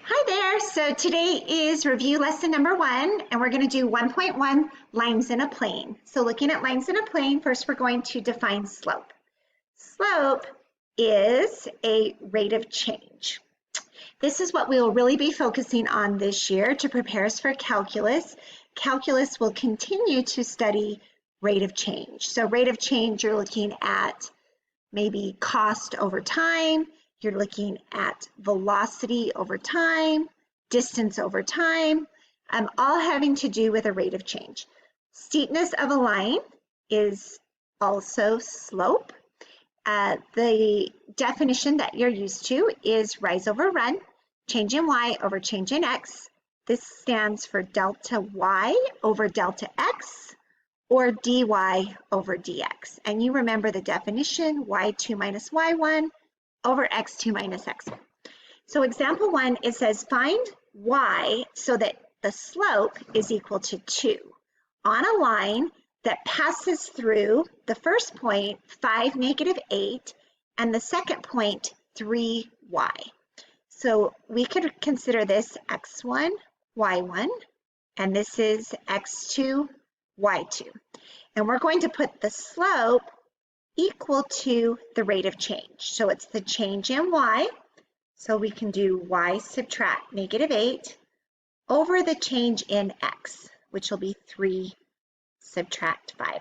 Hi there. So today is review lesson number 1, and we're going to do 1.1 lines in a plane. So looking at lines in a plane, first we're going to define slope. Slope is a rate of change. This is what we'll really be focusing on this year to prepare us for calculus. Calculus will continue to study rate of change. So rate of change, you're looking at maybe cost over time. You're looking at velocity over time, distance over time, all having to do with a rate of change. Steepness of a line is also slope. The definition that you're used to is rise over run, change in y over change in x. This stands for delta y over delta x, or dy over dx. And you remember the definition, y2 minus y1 over x2 minus x1. So example 1, it says find y so that the slope is equal to 2 on a line that passes through the first point, 5, negative 8, and the second point, 3y. So we could consider this x1, y1, and this is x2, y2. And we're going to put the slope equal to the rate of change. So it's the change in y. So we can do y subtract negative 8 over the change in x, which will be 3 subtract 5.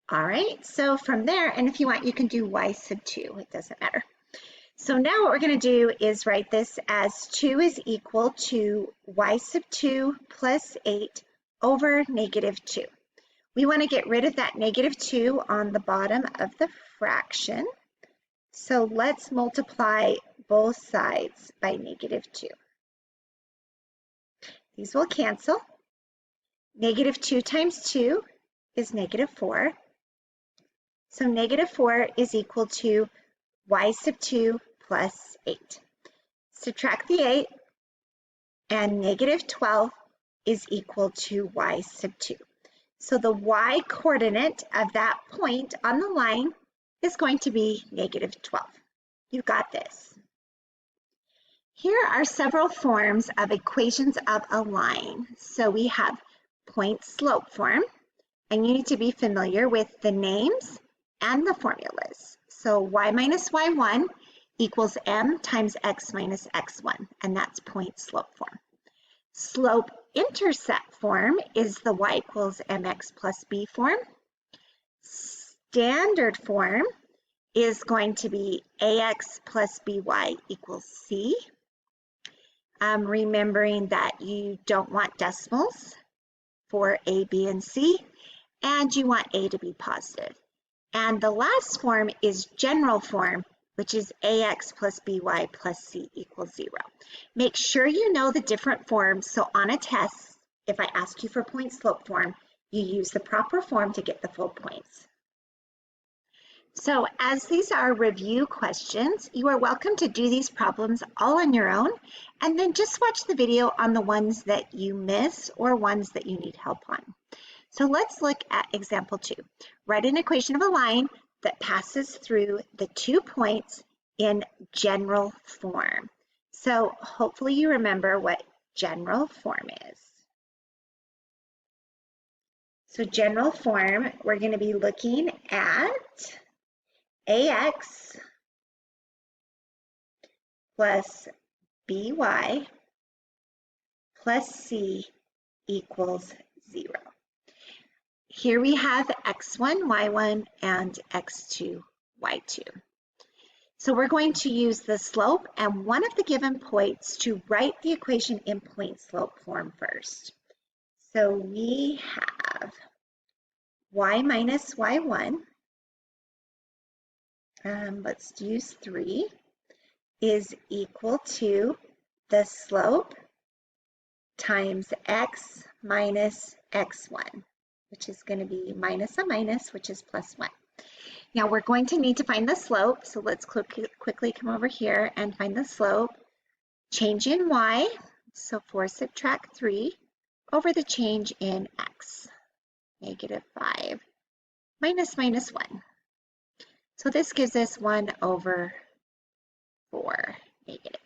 All right, so from there, and if you want, you can do y sub 2. It doesn't matter. So now what we're going to do is write this as 2 is equal to y sub 2 plus 8 over negative 2. We want to get rid of that negative 2 on the bottom of the fraction. So let's multiply both sides by negative 2. These will cancel. Negative 2 times 2 is negative 4. So negative 4 is equal to y sub 2 plus 8. Subtract the 8, and negative 12 is equal to y sub 2. So the y coordinate of that point on the line is going to be negative 12. You got this. Here are several forms of equations of a line. So we have point slope form, and you need to be familiar with the names and the formulas. So y minus y1 equals m times x minus x1, and that's point slope form. Slope intercept form is the y equals mx plus b form. Standard form is going to be ax plus by equals c. Remembering that you don't want decimals for a, b, and c, and you want a to be positive. And the last form is general form, which is ax plus by plus c equals 0. Make sure you know the different forms, so on a test, if I ask you for point slope form, you use the proper form to get the full points. So as these are review questions, you are welcome to do these problems all on your own, and then just watch the video on the ones that you miss or ones that you need help on. So let's look at example 2. Write an equation of a line that passes through the 2 points in general form. So hopefully you remember what general form is. So general form, we're going to be looking at ax plus by plus c equals 0. Here we have x1, y1, and x2, y2. So we're going to use the slope and one of the given points to write the equation in point slope form first. So we have y minus y1, let's use 3, is equal to the slope times x minus x1, which is going to be minus a minus, which is plus 1. Now we're going to need to find the slope, so let's quickly come over here and find the slope. Change in y, so 4 subtract 3, over the change in x, negative 5, minus 1. So this gives us 1 over 4, negative.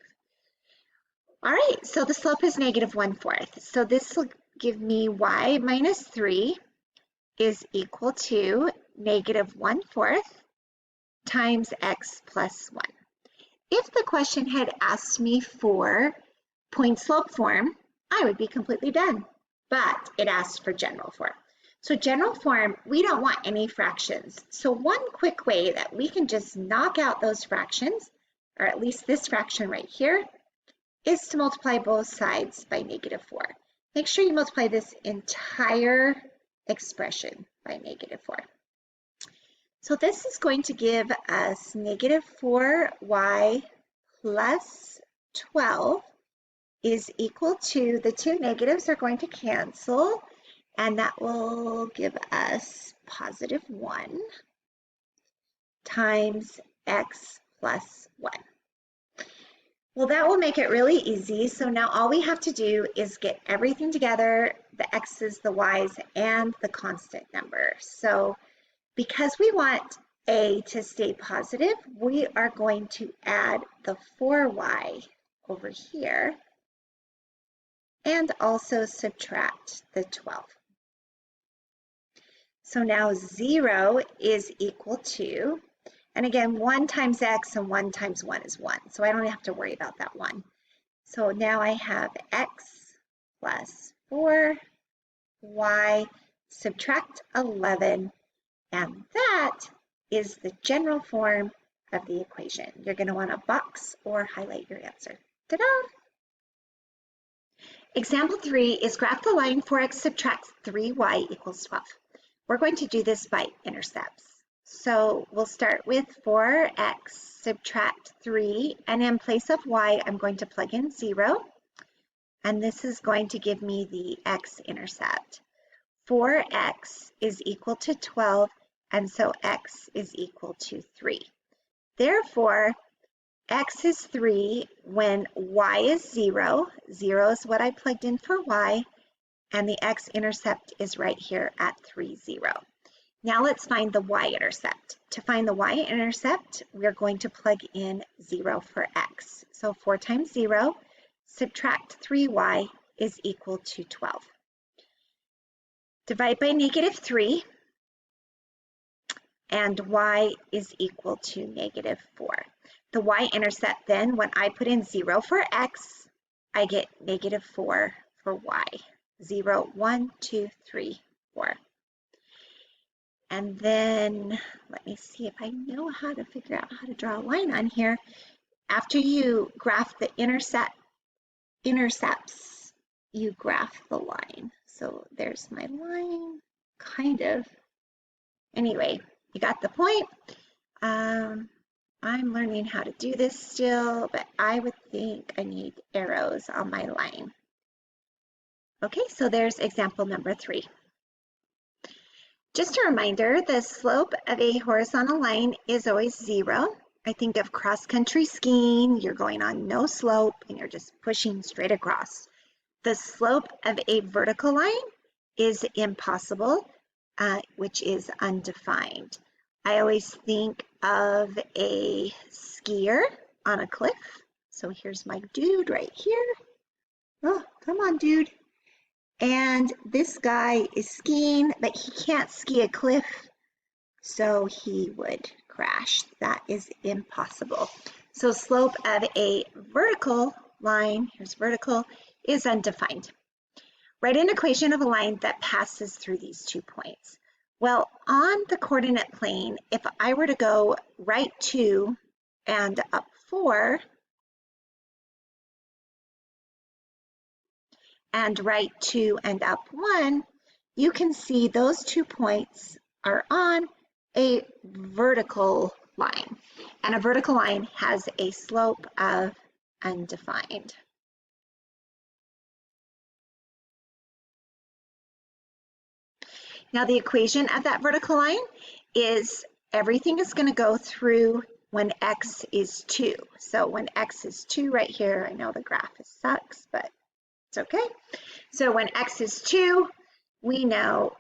All right, so the slope is negative 1/4. So this will give me y minus 3 is equal to negative 1/4 times x plus 1. If the question had asked me for point slope form, I would be completely done, but it asked for general form. So general form, we don't want any fractions. So one quick way that we can just knock out those fractions, or at least this fraction right here, is to multiply both sides by negative 4. Make sure you multiply this entire expression by negative 4. So this is going to give us negative 4y plus 12 is equal to, the two negatives are going to cancel, and that will give us positive 1 times x plus 1. Well, that will make it really easy. So now all we have to do is get everything together, the x's, the y's, and the constant number. So because we want a to stay positive, we are going to add the 4y over here and also subtract the 12. So now 0 is equal to, and again, 1 times x and 1 times 1 is 1, so I don't have to worry about that 1. So now I have x plus 4, y, subtract 11, and that is the general form of the equation. You're going to want to box or highlight your answer. Ta-da! Example 3 is graph the line 4x subtract 3y equals 12. We're going to do this by intercepts. So we'll start with 4x subtract 3, and in place of y, I'm going to plug in 0. And this is going to give me the x-intercept. 4x is equal to 12, and so x is equal to 3. Therefore, x is 3 when y is 0. 0 is what I plugged in for y, and the x-intercept is right here at 3, 0. Now let's find the y-intercept. To find the y-intercept, we're going to plug in 0 for x. So 4 times 0, subtract 3y is equal to 12. Divide by negative 3, and y is equal to negative 4. The y-intercept then, when I put in 0 for x, I get negative 4 for y. 0, 1, 2, 3, 4. And then let me see if I know how to figure out how to draw a line on here. After you graph the intercepts, you graph the line. So there's my line, kind of. Anyway, you got the point. I'm learning how to do this still, but I would think I need arrows on my line. Okay, so there's example number 3. Just a reminder, the slope of a horizontal line is always 0. I think of cross-country skiing, you're going on no slope and you're just pushing straight across. The slope of a vertical line is impossible, which is undefined. I always think of a skier on a cliff. So here's my dude right here. Oh, come on, dude. And this guy is skiing, but he can't ski a cliff, so he would crash. That is impossible. So slope of a vertical line, here's vertical, is undefined. Write an equation of a line that passes through these 2 points. Well, on the coordinate plane, if I were to go right 2 and up 4, and right 2 and up 1, you can see those 2 points are on a vertical line. And a vertical line has a slope of undefined. Now the equation of that vertical line is everything is going to go through when x is 2. So when x is 2 right here, I know the graph sucks, but it's okay. So when x is 2, we know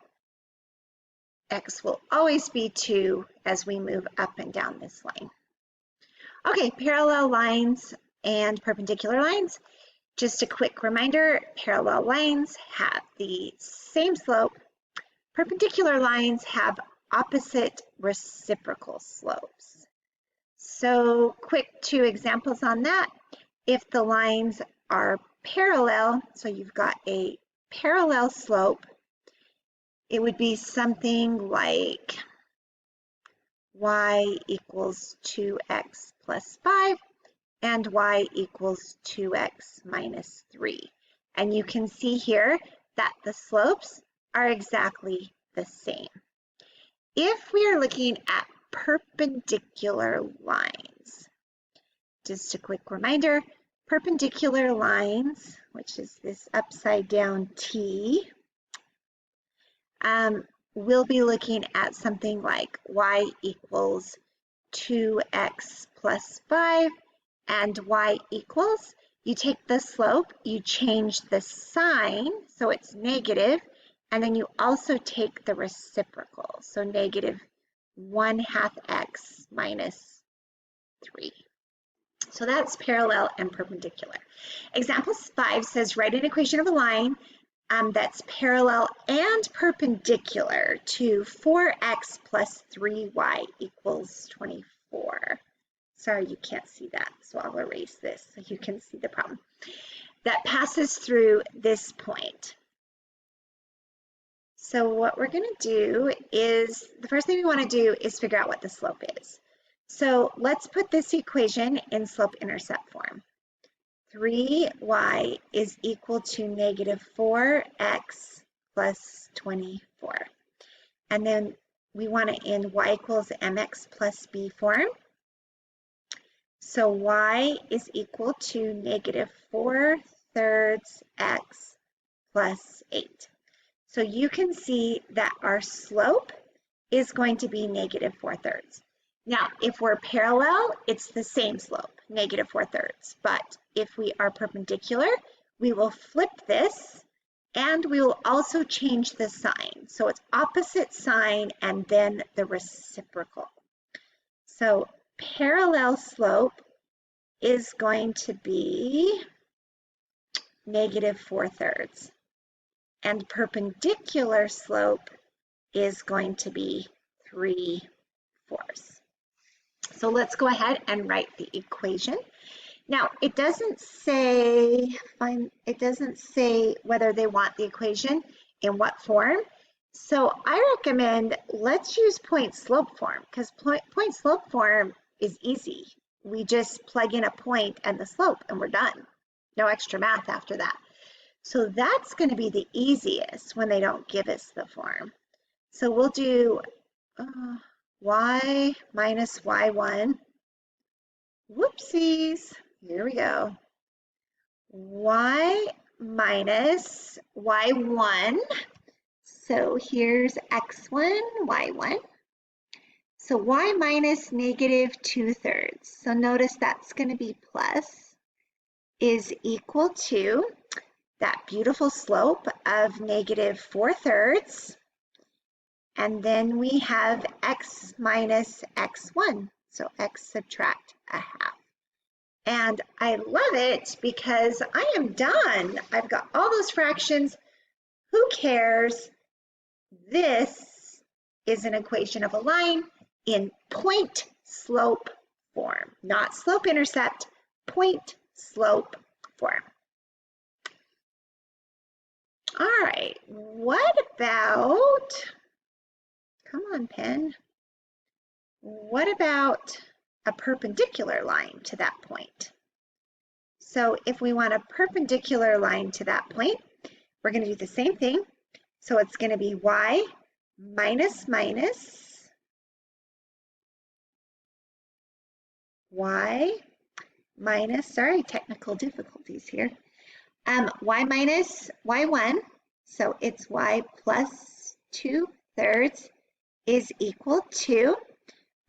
x will always be 2 as we move up and down this line. Okay, parallel lines and perpendicular lines. Just a quick reminder, parallel lines have the same slope. Perpendicular lines have opposite reciprocal slopes. So quick 2 examples on that. If the lines are parallel, so you've got a parallel slope, it would be something like y equals 2x plus 5 and y equals 2x minus 3. And you can see here that the slopes are exactly the same. If we are looking at perpendicular lines, just a quick reminder, perpendicular lines, which is this upside down T, we'll be looking at something like y equals 2x plus 5 and y equals, you take the slope, you change the sign, so it's negative, and then you also take the reciprocal, so negative 1/2 x minus 3. So that's parallel and perpendicular. Example 5 says, write an equation of a line that's parallel and perpendicular to 4x plus 3y equals 24. Sorry, you can't see that, so I'll erase this so you can see the problem. That passes through this point. So what we're going to do is, the first thing we want to do is figure out what the slope is. So let's put this equation in slope-intercept form. 3y is equal to negative 4x plus 24. And then we want it in y equals mx plus b form. So y is equal to negative 4/3 x plus 8. So you can see that our slope is going to be negative 4/3. Now, if we're parallel, it's the same slope, negative 4/3. But if we are perpendicular, we will flip this and we will also change the sign. So it's opposite sign and then the reciprocal. So parallel slope is going to be negative 4/3. And perpendicular slope is going to be 3/4. So let's go ahead and write the equation. Now, it doesn't say whether they want the equation in what form. So I recommend let's use point slope form, because point slope form is easy. We just plug in a point and the slope and we're done. No extra math after that. So that's going to be the easiest when they don't give us the form. So we'll do y minus y1. Whoopsies. Here we go. Y minus y1. So here's x1, y1. So y minus negative 2/3. So notice that's going to be plus, is equal to that beautiful slope of negative 4/3. And then we have x minus x1. So x subtract 1/2. And I love it because I am done. I've got all those fractions. Who cares? This is an equation of a line in point slope form, not slope intercept, point slope form. All right, what about, come on, pen. What about a perpendicular line to that point? So if we want a perpendicular line to that point, we're going to do the same thing. So it's going to be y minus minus y minus, sorry, technical difficulties here. Y minus y1, so it's y plus 2/3 is equal to,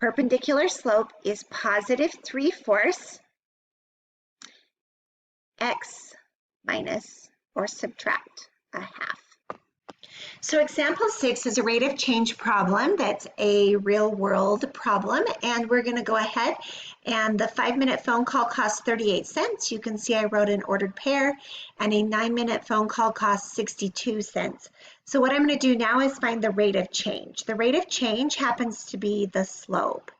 perpendicular slope is positive 3/4, x minus or subtract 1/2. So example 6 is a rate of change problem. That's a real world problem. And we're going to go ahead, and the 5-minute phone call costs 38 cents. You can see I wrote an ordered pair, and a 9-minute phone call costs 62 cents. So what I'm going to do now is find the rate of change. The rate of change happens to be the slope.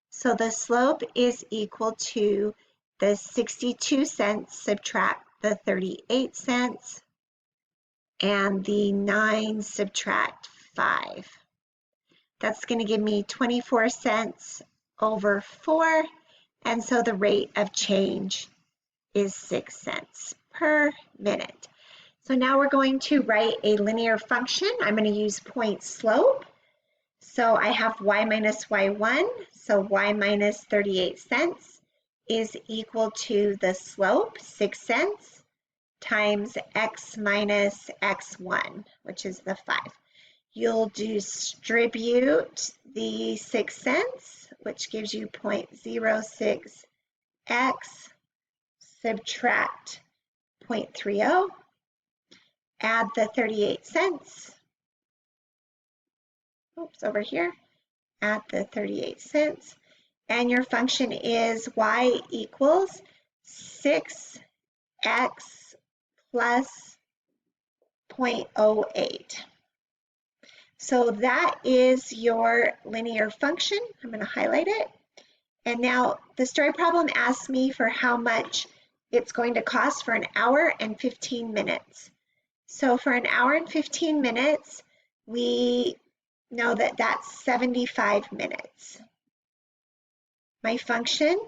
So the slope is equal to the 62 cents subtract the 38 cents, and the 9 subtract 5. That's going to give me 24 cents over 4, and so the rate of change is 6 cents per minute. So now we're going to write a linear function. I'm going to use point slope. So I have y minus y1, so y minus 38 cents is equal to the slope, 6 cents, times x minus x1, which is the 5. You'll distribute the 6 cents, which gives you 0.06x, subtract 0.30, add the 38 cents, oops, over here, add the 38 cents, and your function is y equals 6x plus 0.08. So that is your linear function. I'm going to highlight it. And now the story problem asks me for how much it's going to cost for an hour and 15 minutes. So for an hour and 15 minutes, we know that that's 75 minutes. My function,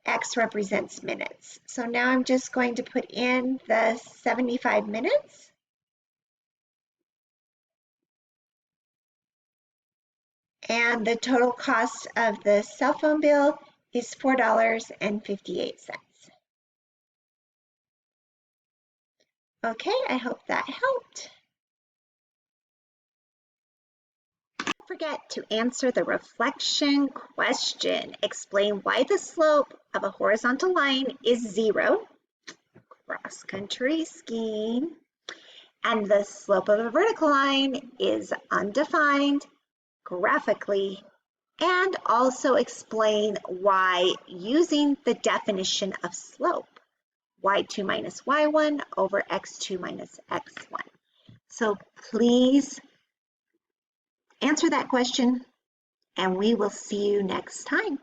x represents minutes. So now I'm just going to put in the 75 minutes. And the total cost of the cell phone bill is $4.58. Okay, I hope that helped. Don't forget to answer the reflection question. Explain why the slope of a horizontal line is 0, cross-country skiing, and the slope of a vertical line is undefined, graphically, and also explain why using the definition of slope, y2 minus y1 over x2 minus x1. So please answer that question, and we will see you next time.